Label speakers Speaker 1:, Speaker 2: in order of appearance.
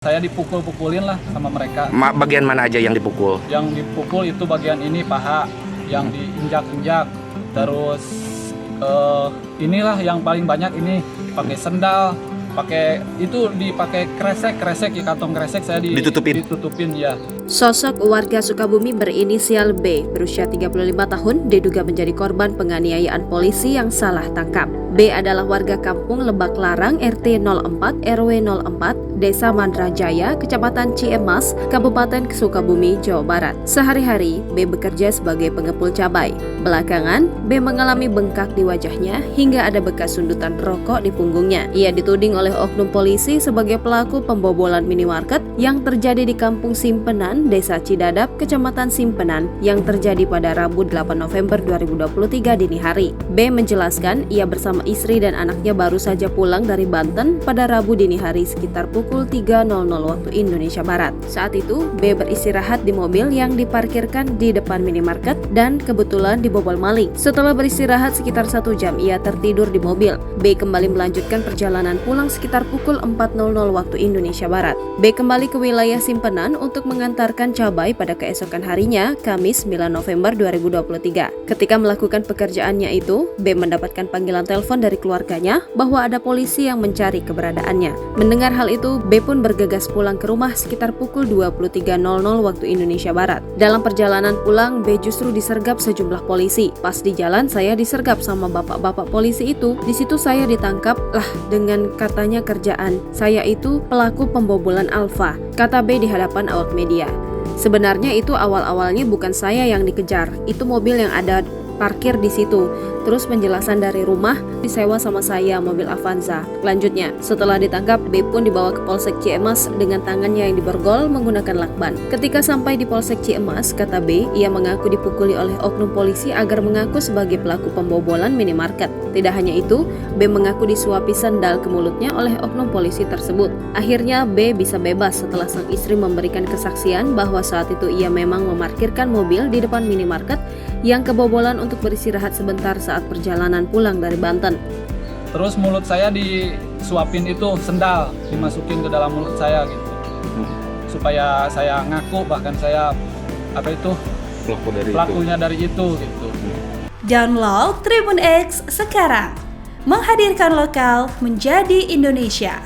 Speaker 1: Saya dipukul-pukulin lah sama mereka.
Speaker 2: Bagian mana aja yang dipukul?
Speaker 1: Yang dipukul itu bagian ini paha, yang diinjak-injak. Terus inilah yang paling banyak ini pakai sendal, pakai itu dipakai kresek ya, kantong kresek saya ditutupin ya.
Speaker 3: Sosok warga Sukabumi berinisial B berusia 35 tahun diduga menjadi korban penganiayaan polisi yang salah tangkap. B adalah warga kampung Lebak Larang RT 04 RW 04 Desa Mandrajaya, Kecamatan Ciemas, Kabupaten Sukabumi, Jawa Barat. Sehari-hari B bekerja sebagai pengepul cabai. Belakangan B mengalami bengkak di wajahnya hingga ada bekas sundutan rokok di punggungnya. Ia dituding oleh oknum polisi sebagai pelaku pembobolan minimarket yang terjadi di Kampung Simpenan, Desa Cidadap, Kecamatan Simpenan yang terjadi pada Rabu 8 November 2023 dini hari. B menjelaskan ia bersama istri dan anaknya baru saja pulang dari Banten pada Rabu dini hari sekitar pukul 3.00 waktu Indonesia Barat. Saat itu B beristirahat di mobil yang diparkirkan di depan minimarket dan kebetulan dibobol maling. Setelah beristirahat sekitar 1 jam ia tertidur di mobil. B kembali melanjutkan perjalanan pulang sekitar pukul 4.00 waktu Indonesia Barat. B kembali ke wilayah Simpenan untuk mengantarkan cabai pada keesokan harinya, Kamis 9 November 2023. Ketika melakukan pekerjaannya itu, B mendapatkan panggilan telepon dari keluarganya bahwa ada polisi yang mencari keberadaannya. Mendengar hal itu, B pun bergegas pulang ke rumah sekitar pukul 23.00 waktu Indonesia Barat. Dalam perjalanan pulang, B justru disergap sejumlah polisi. Pas di jalan, saya disergap sama bapak-bapak polisi itu. Di situ saya ditangkap lah dengan katanya kerjaan. Saya itu pelaku pembobolan Alfa, kata B di hadapan awak media. Sebenarnya itu awal-awalnya bukan saya yang dikejar, itu mobil yang ada parkir di situ. Terus penjelasan dari rumah disewa sama saya mobil Avanza. Lanjutnya, setelah ditangkap, B pun dibawa ke Polsek Ciemas dengan tangannya yang diborgol menggunakan lakban. Ketika sampai di Polsek Ciemas, kata B, ia mengaku dipukuli oleh oknum polisi agar mengaku sebagai pelaku pembobolan minimarket. Tidak hanya itu, B mengaku disuapi sendal ke mulutnya oleh oknum polisi tersebut. Akhirnya B bisa bebas setelah sang istri memberikan kesaksian bahwa saat itu ia memang memarkirkan mobil di depan minimarket yang kebobolan untuk beristirahat sebentar saat perjalanan pulang dari Banten.
Speaker 1: Terus mulut saya disuapin itu sendal, dimasukin ke dalam mulut saya gitu. Supaya saya ngaku, bahkan saya pelakunya dari itu gitu.
Speaker 4: Download Tribun X sekarang, menghadirkan lokal menjadi Indonesia.